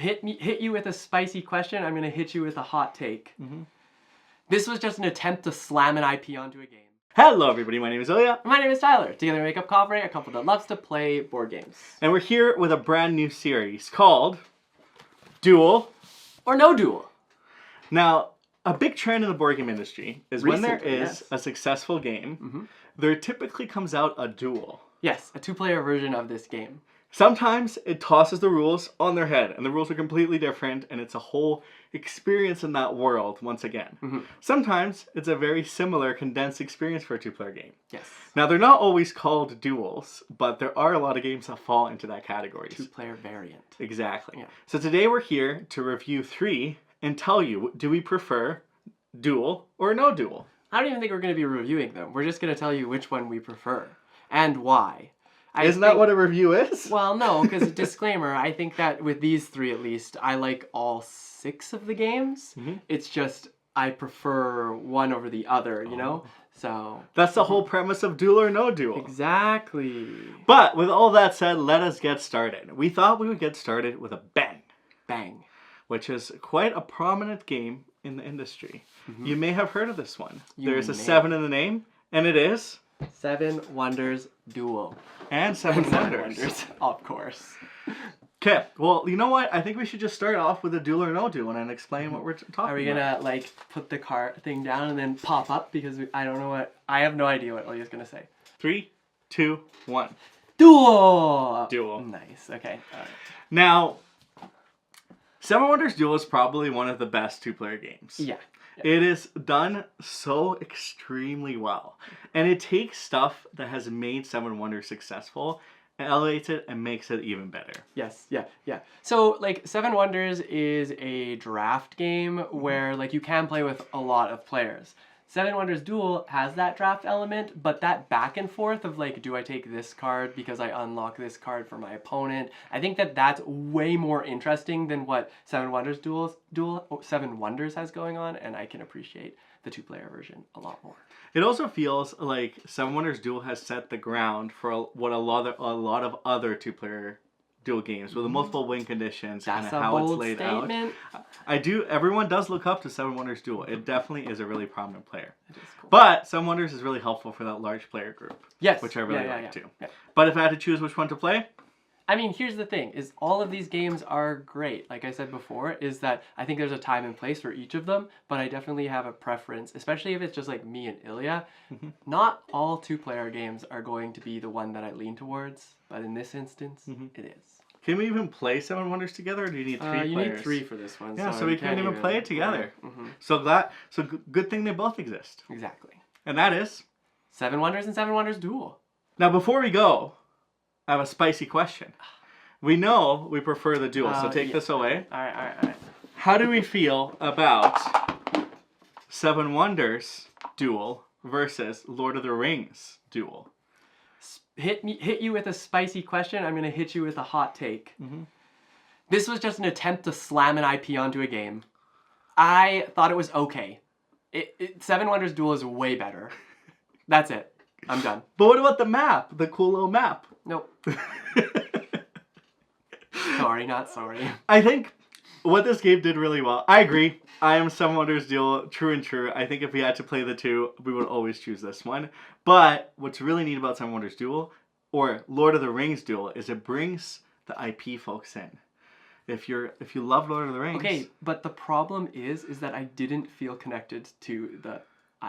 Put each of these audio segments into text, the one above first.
hit you with a spicy question, I'm going to hit you with a hot take. This was just an attempt to slam an IP onto a game. Hello everybody, my name is Ilya. My name is Tyler. Together we make up Kovray, a couple that loves to play board games. And we're here with a brand new series called Duel or No Duel. Now, a big trend in the board game industry is when there is yes. a successful game, there typically comes out a duel. Yes, a two-player version of this game. Sometimes it tosses the rules on their head, and the rules are completely different, and it's a whole experience in that world once again. Sometimes it's a very similar, condensed experience for a two-player game. Yes. Now, they're not always called duels, but there are a lot of games that fall into that category. Two-player variant. Exactly. Yeah. So today we're here to review 3 and tell you, do we prefer duel or no duel? I don't even think we're going to be reviewing them. We're just going to tell you which one we prefer and why. Isn't that what a review is? Well, no, because disclaimer, I think that with these 3 at least, I like all 6 of the games. It's just I prefer one over the other, you know? So that's the whole premise of Duel or No Duel. Exactly. But with all that said, let us get started. We thought we would get started with a bang. Bang. Which is quite a prominent game in the industry. You may have heard of this one. There's a 7 in the name, and it is... 7 Wonders Duel. And 7 Wonders. Of course. Okay, well, you know what? I think we should just start off with a Duel or No Duel and then explain what we're talking about. Are we gonna, like, put the card thing down and then pop up? Because I don't know what... I have no idea what Ilya's gonna say. 3, 2, 1. Duel! Duel. Nice, okay. All right. Now, 7 Wonders Duel is probably one of the best two-player games. Yeah. It is done so extremely well. And it takes stuff that has made 7 Wonders successful, and elevates it and makes it even better. Yes, yeah. So, like, 7 Wonders is a draft game where, like, you can play with a lot of players. 7 Wonders Duel has that draft element, but that back and forth of, like, do I take this card because I unlock this card for my opponent? I think that that's way more interesting than what 7 Wonders 7 Wonders has going on, and I can appreciate the two-player version a lot more. It also feels like 7 Wonders Duel has set the ground for what a lot of other two-player duel games with the multiple win conditions and how it's laid statement. out. Everyone does look up to 7 Wonders Duel. It definitely is a really prominent player. It is cool. But 7 Wonders is really helpful for that large player group. Yes. Which I really like too. Yeah. But if I had to choose which one to play, I mean, here's the thing, is all of these games are great. Like I said before, is that I think there's a time and place for each of them, but I definitely have a preference, especially if it's just like me and Ilya. Not all two-player games are going to be the one that I lean towards, but in this instance, it is. Can we even play 7 Wonders together, or do you need 3 players? You need 3 for this one. Yeah, so we can't even play it together. So good thing they both exist. Exactly. And that is 7 Wonders and 7 Wonders Duel. Now, before we go, I have a spicy question. We know we prefer the duel, so take this away. All right. How do we feel about 7 Wonders Duel versus Lord of the Rings Duel? Hit you with a spicy question, I'm going to hit you with a hot take. This was just an attempt to slam an IP onto a game. I thought it was okay. 7 Wonders Duel is way better. That's it. I'm done. But what about the map? The cool little map? Nope. Sorry, not sorry. I think what this game did really well. I agree. I am 7 Wonders Duel, true and true. I think if we had to play the 2, we would always choose this one. But what's really neat about 7 Wonders Duel, or Lord of the Rings Duel, is it brings the IP folks in. If you love Lord of the Rings... Okay, but the problem is that I didn't feel connected to the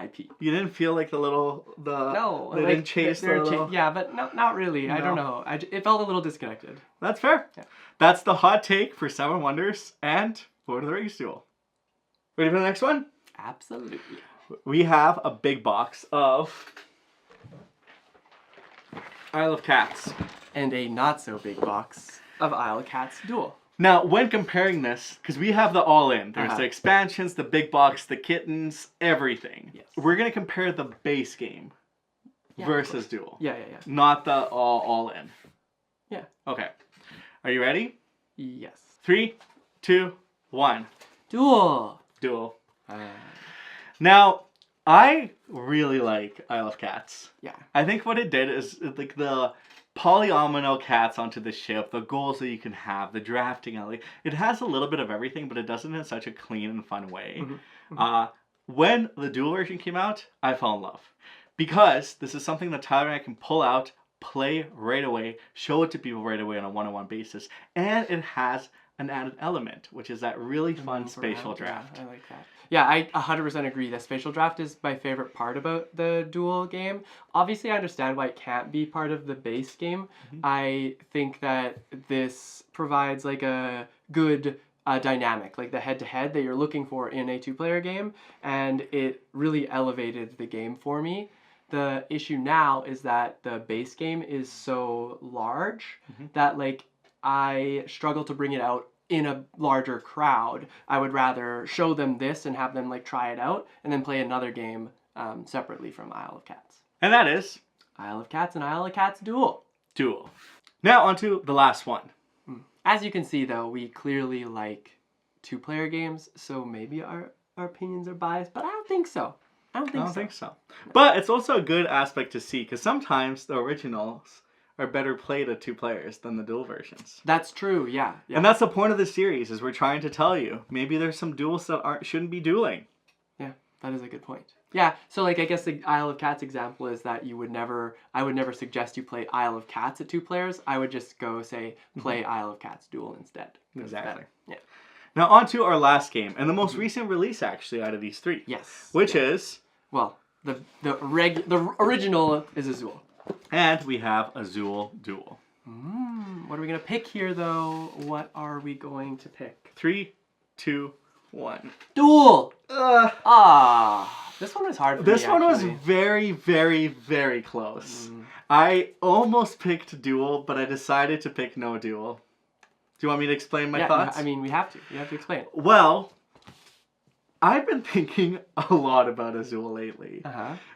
IP. You didn't feel like No. They didn't chase the little... Yeah, but no, not really. No. I don't know. It felt a little disconnected. That's fair. Yeah. That's the hot take for 7 Wonders and Lord of the Rings Duel. Ready for the next one? Absolutely. We have a big box of Isle of Cats. And a not-so-big box of Isle of Cats Duel. Now, when comparing this, because we have the all-in, there's the expansions, the big box, the kittens, everything. Yes. We're going to compare the base game versus Duel. Yeah. Not the all-in. Yeah. Okay. Are you ready? Yes. 3, 2, 1. Duel. Now, I really like Isle of Cats. Yeah. I think what it did is like polyomino cats onto the ship, the goals that you can have, the drafting alley. It has a little bit of everything, but it does it in such a clean and fun way. When the Duel version came out, I fell in love. Because this is something that Tyler and I can pull out, play right away, show it to people right away on a one-on-one basis, and it has an added element, which is that really fun spatial draft. Yeah, I like that. Yeah, I 100% agree that spatial draft is my favorite part about the Duel game. Obviously, I understand why it can't be part of the base game. I think that this provides like a good dynamic, like the head-to-head that you're looking for in a two-player game, and it really elevated the game for me. The issue now is that the base game is so large that like I struggle to bring it out in a larger crowd. I would rather show them this and have them like try it out and then play another game separately from Isle of Cats. And that is Isle of Cats and Isle of Cats Duel. Duel. Now on to the last one. As you can see though, we clearly like two-player games, so maybe our opinions are biased, but I don't think so. I don't think so. But it's also a good aspect to see, because sometimes the originals are better played at two players than the Duel versions. That's true, yeah. And that's the point of the series, is we're trying to tell you, maybe there's some duels that shouldn't be dueling. Yeah, that is a good point. Yeah, so like I guess the Isle of Cats example is that I would never suggest you play Isle of Cats at two players. I would just go say play Isle of Cats Duel instead. Exactly. Yeah. Now on to our last game, and the most recent release actually out of these three. Yes. Which is... Well, the original is Azul. And we have Azul Duel. What are we going to pick here, though? What are we going to pick? 3, 2, 1. Duel! This one was hard for me, This one was very, very, very close. I almost picked Duel, but I decided to pick No Duel. Do you want me to explain my thoughts? I mean, we have to. You have to explain it. Well, I've been thinking a lot about Azul lately.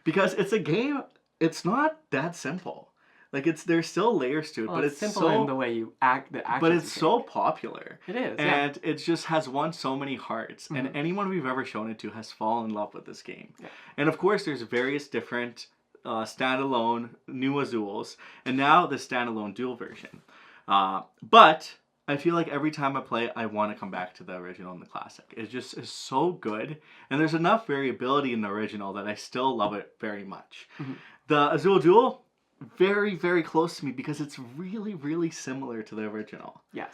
Because it's a game, it's not that simple. Like, there's still layers to it, but it's simple so... in the way you act, the actions But it's so popular. It is, And it just has won so many hearts. And anyone we've ever shown it to has fallen in love with this game. And of course, there's various different standalone new Azuls. And now the standalone Duel version. But... I feel like every time I play, I want to come back to the original and the classic. It just is so good. And there's enough variability in the original that I still love it very much. The Azul Duel, very, very close to me because it's really, really similar to the original. Yes.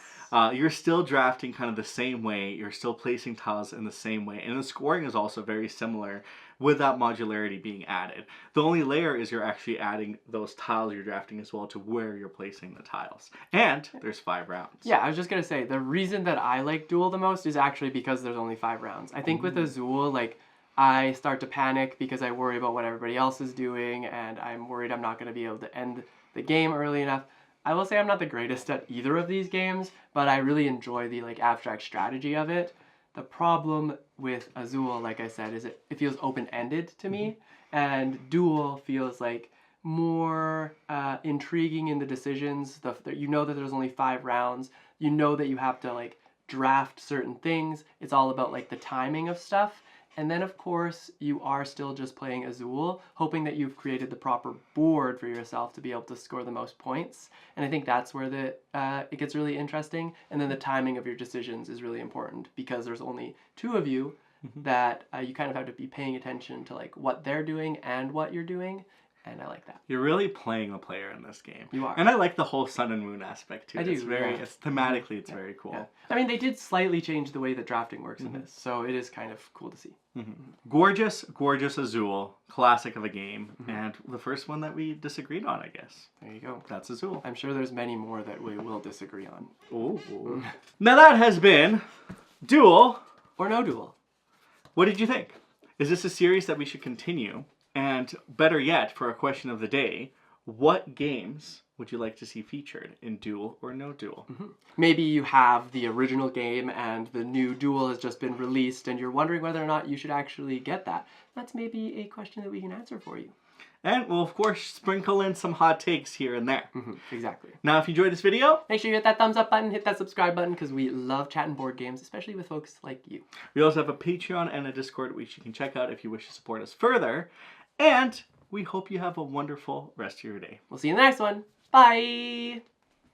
You're still drafting kind of the same way. You're still placing tiles in the same way. And the scoring is also very similar with that modularity being added. The only layer is you're actually adding those tiles you're drafting as well to where you're placing the tiles. And there's 5 rounds. Yeah, I was just going to say, the reason that I like Duel the most is actually because there's only 5 rounds. I think with Azul, like, I start to panic because I worry about what everybody else is doing, and I'm worried I'm not going to be able to end the game early enough. I will say I'm not the greatest at either of these games, but I really enjoy the like abstract strategy of it. The problem with Azul, like I said, is it feels open-ended to me, and Duel feels like more intriguing in the decisions. You know that there's only 5 rounds. You know that you have to like draft certain things. It's all about like the timing of stuff. And then, of course, you are still just playing Azul, hoping that you've created the proper board for yourself to be able to score the most points. And I think that's where it gets really interesting. And then the timing of your decisions is really important because there's only 2 of you that you kind of have to be paying attention to like what they're doing and what you're doing. And I like that. You're really playing the player in this game. You are. And I like the whole sun and moon aspect too. I do. It's thematically, it's very cool. Yeah. I mean, they did slightly change the way that drafting works in this, so it is kind of cool to see. Gorgeous, gorgeous Azul, classic of a game, and the first one that we disagreed on, I guess. There you go. That's Azul. I'm sure there's many more that we will disagree on. Ooh. Now that has been Duel or No Duel. What did you think? Is this a series that we should continue? And better yet, for a question of the day, what games would you like to see featured in Duel or No Duel? Maybe you have the original game and the new Duel has just been released and you're wondering whether or not you should actually get that. That's maybe a question that we can answer for you. And we'll, of course, sprinkle in some hot takes here and there. Exactly. Now, if you enjoyed this video, make sure you hit that thumbs up button, hit that subscribe button, because we love chatting board games, especially with folks like you. We also have a Patreon and a Discord which you can check out if you wish to support us further. And we hope you have a wonderful rest of your day. We'll see you in the next one. Bye!